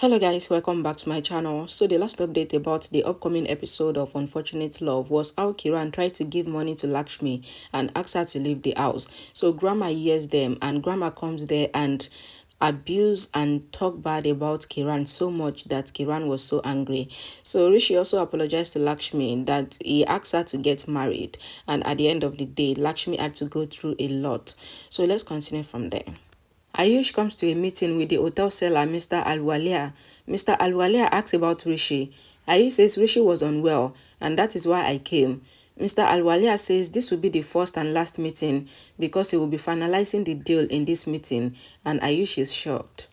Hello guys, welcome back to my channel. So the last update about the upcoming episode of Unfortunate Love was how Kiran tried to give money to Lakshmi and asked her to leave the house. So grandma hears them and grandma comes there and abuse and talk bad about Kiran so much that Kiran was so angry. So Rishi also apologized to Lakshmi that he asked her to get married, and at the end of the day Lakshmi had to go through a lot. So let's continue from there. Ayush comes to a meeting with the hotel seller, Mr. Alwalia. Mr. Alwalia asks about Rishi. Ayush says Rishi was unwell, and that is why I came. Mr. Alwalia says this will be the first and last meeting because he will be finalizing the deal in this meeting, and Ayush is shocked.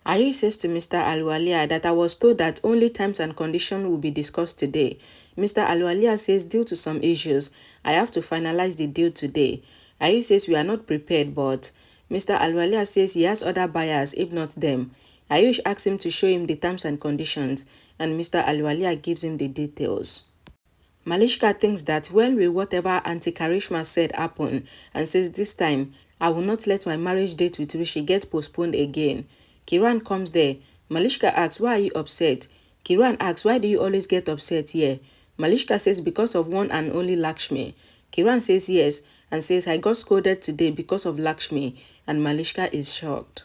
Ayush says to Mr. Alwalia that I was told that only terms and conditions will be discussed today. Mr. Alwalia says due to some issues, I have to finalize the deal today. Ayush says we are not prepared, but Mr. Alwalia says he has other buyers if not them. Ayush asks him to show him the terms and conditions, and Mr. Alwalia gives him the details. Malishka thinks that when will whatever Auntie Karishma said happen, and says this time, I will not let my marriage date with Rishi get postponed again. Kiran comes there. Malishka asks, why are you upset? Kiran asks, why do you always get upset here? Malishka says, because of one and only Lakshmi. Kiran says yes, and says, I got scolded today because of Lakshmi, and Malishka is shocked.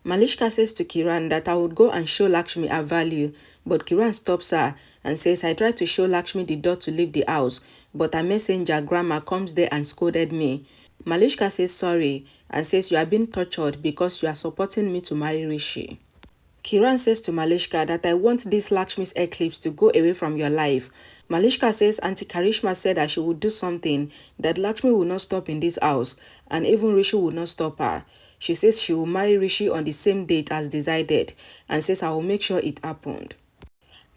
Malishka says to Kiran that I would go and show Lakshmi her value, but Kiran stops her and says I tried to show Lakshmi the door to leave the house, but a messenger grandma comes there and scolded me. Malishka says sorry and says you are being tortured because you are supporting me to marry Rishi. Kiran says to Malishka that I want this Lakshmi's eclipse to go away from your life. Malishka says Auntie Karishma said that she would do something, that Lakshmi will not stop in this house, and even Rishi will not stop her. She says she will marry Rishi on the same date as decided, and says I will make sure it happened.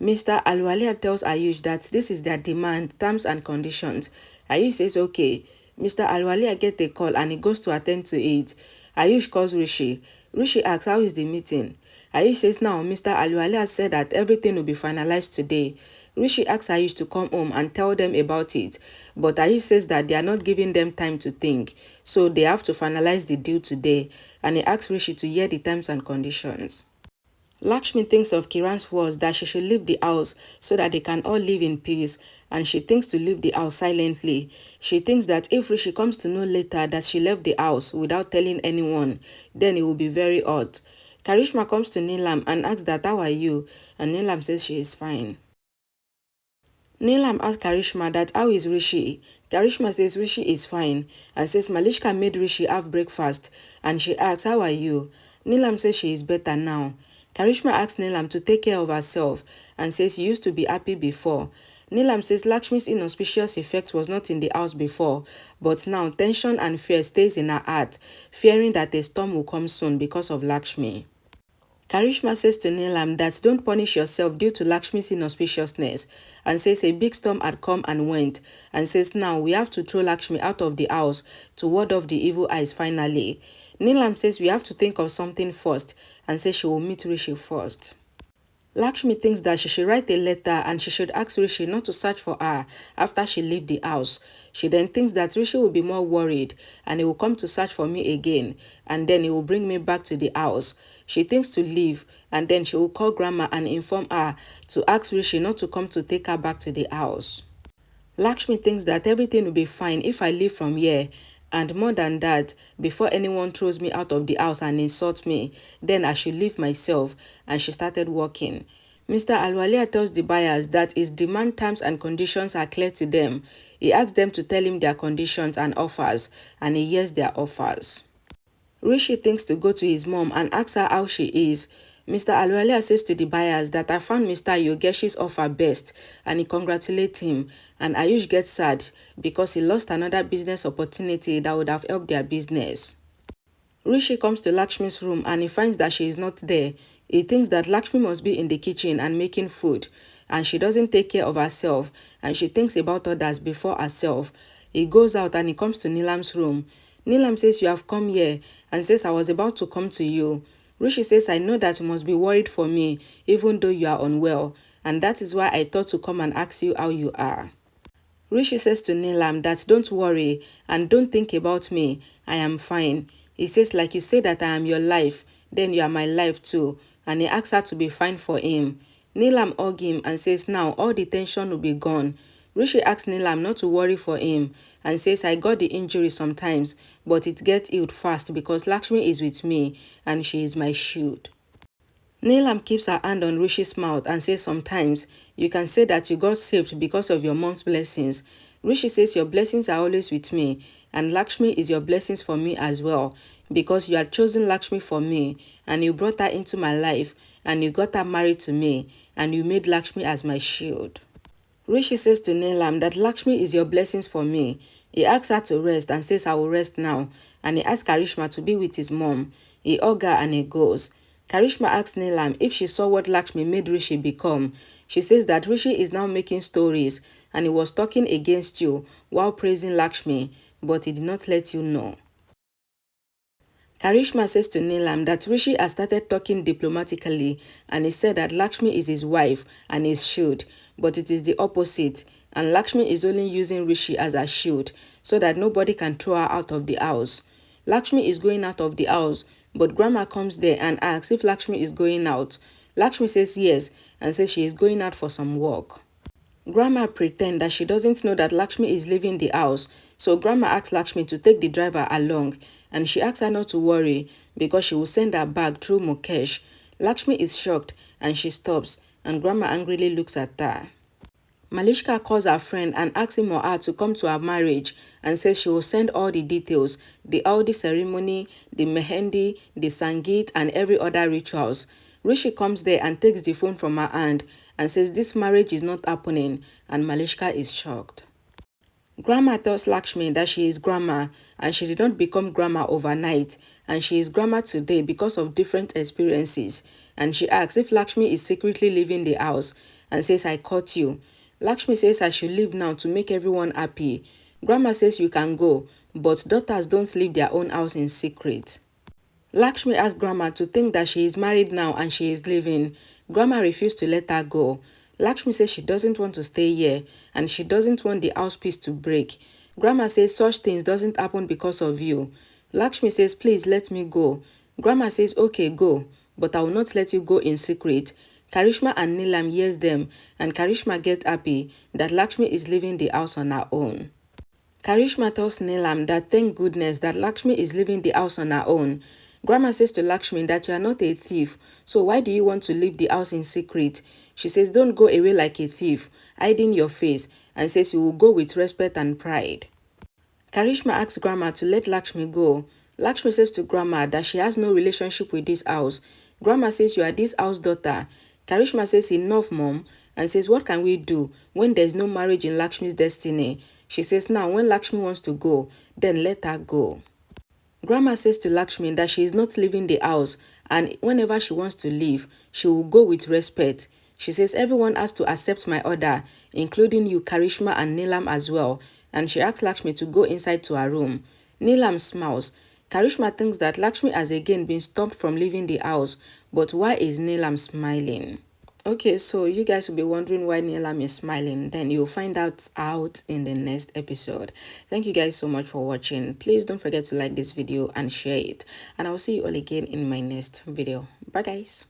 Mr. Alwalia tells Ayush that this is their demand, terms and conditions. Ayush says okay. Mr. Alwalia gets a call and he goes to attend to it. Ayush calls Rishi. Rishi asks how is the meeting. Ayush says now Mr. Alwalia said that everything will be finalized today. Rishi asks Ayush to come home and tell them about it, but Ayush says that they are not giving them time to think, so they have to finalize the deal today, and he asks Rishi to hear the terms and conditions. Lakshmi thinks of Kiran's words that she should leave the house so that they can all live in peace, and she thinks to leave the house silently. She thinks that if Rishi comes to know later that she left the house without telling anyone, then it will be very odd. Karishma comes to Neelam and asks that how are you, and Neelam says she is fine. Neelam asks Karishma that how is Rishi? Karishma says Rishi is fine and says Malishka made Rishi have breakfast, and she asks how are you? Neelam says she is better now. Karishma asks Neelam to take care of herself and says you used to be happy before. Neelam says Lakshmi's inauspicious effect was not in the house before, but now tension and fear stays in her heart, fearing that a storm will come soon because of Lakshmi. Karishma says to Neelam that don't punish yourself due to Lakshmi's inauspiciousness, and says a big storm had come and went, and says now we have to throw Lakshmi out of the house to ward off the evil eyes finally. Neelam says we have to think of something first, and says she will meet Rishi first. Lakshmi thinks that she should write a letter and she should ask Rishi not to search for her after she leaves the house. She then thinks that Rishi will be more worried and he will come to search for me again, and then he will bring me back to the house. She thinks to leave, and then she will call grandma and inform her to ask Rishi not to come to take her back to the house. Lakshmi thinks that everything will be fine if I leave from here, and more than that, before anyone throws me out of the house and insults me, then I should leave myself, and she started walking. Mr. Alwalia tells the buyers that his demand terms and conditions are clear to them. He asks them to tell him their conditions and offers, and he hears their offers. Rishi thinks to go to his mom and ask her how she is. Mr. Alwalia says to the buyers that I found Mr. Yogeshi's offer best, and he congratulates him, and Ayush gets sad because he lost another business opportunity that would have helped their business. Rishi comes to Lakshmi's room and he finds that she is not there. He thinks that Lakshmi must be in the kitchen and making food, and she doesn't take care of herself, and she thinks about others before herself. He goes out and he comes to Neelam's room. Neelam says you have come here, and says I was about to come to you. Rishi says I know that you must be worried for me even though you are unwell, and that is why I thought to come and ask you how you are. Rishi says to Neelam that don't worry and don't think about me, I am fine. He says like you say that I am your life, then you are my life too. and he asks her to be fine for him. Neelam hugs him and says now all the tension will be gone. Rishi asks Neelam not to worry for him and says I got the injury sometimes, but it gets healed fast because Lakshmi is with me and she is my shield. Neelam keeps her hand on Rishi's mouth and says sometimes you can say that you got saved because of your mom's blessings. Rishi says your blessings are always with me and Lakshmi is your blessings for me as well because you had chosen Lakshmi for me and you brought her into my life and you got her married to me and you made Lakshmi as my shield. Rishi says to Neelam that Lakshmi is your blessings for me. He asks her to rest and says I will rest now and he asks Karishma to be with his mom. He hugs her and he goes. Karishma asks Neelam if she saw what Lakshmi made Rishi become. She says that Rishi is now making stories and he was talking against you while praising Lakshmi, but he did not let you know. Karishma says to Neelam that Rishi has started talking diplomatically and he said that Lakshmi is his wife and his shield, but it is the opposite and Lakshmi is only using Rishi as a shield so that nobody can throw her out of the house. Lakshmi is going out of the house, but Grandma comes there and asks if Lakshmi is going out. Lakshmi says yes and says she is going out for some work. Grandma pretends that she doesn't know that Lakshmi is leaving the house, so Grandma asks Lakshmi to take the driver along and she asks her not to worry because she will send her bag through Mukesh. Lakshmi is shocked and she stops and Grandma angrily looks at her. Malishka calls her friend and asks him or her to come to her marriage and says she will send all the details, the haldi ceremony, the mehendi, the sangeet and every other rituals. Rishi comes there and takes the phone from her hand and says this marriage is not happening and Malishka is shocked. Grandma tells Lakshmi that she is Grandma and she did not become Grandma overnight and she is Grandma today because of different experiences and she asks if Lakshmi is secretly leaving the house and says I caught you. Lakshmi says I should leave now to make everyone happy. Grandma says you can go, but daughters don't leave their own house in secret. Lakshmi asks Grandma to think that she is married now and she is leaving. Grandma refused to let her go. Lakshmi says she doesn't want to stay here and she doesn't want the house peace to break. Grandma says such things doesn't happen because of you. Lakshmi says please let me go. Grandma says okay go, but I will not let you go in secret. Karishma and Neelam hears them and Karishma gets happy that Lakshmi is leaving the house on her own. Karishma tells Neelam that thank goodness that Lakshmi is leaving the house on her own. Grandma says to Lakshmi that you are not a thief, so why do you want to leave the house in secret? She says don't go away like a thief, hiding your face, and says you will go with respect and pride. Karishma asks Grandma to let Lakshmi go. Lakshmi says to Grandma that she has no relationship with this house. Grandma says you are this house daughter. Karishma says enough mom and says what can we do when there is no marriage in Lakshmi's destiny? She says now when Lakshmi wants to go, then let her go. Grandma says to Lakshmi that she is not leaving the house and whenever she wants to leave, she will go with respect. She says everyone has to accept my order, including you, Karishma and Neelam as well, and she asks Lakshmi to go inside to her room. Neelam smiles. Karishma thinks that Lakshmi has again been stopped from leaving the house, but why is Neelam smiling? Okay, so you guys will be wondering why Neelam is smiling. Then you'll find out in the next episode. Thank you guys so much for watching. Please don't forget to like this video and share it. And I will see you all again in my next video. Bye guys.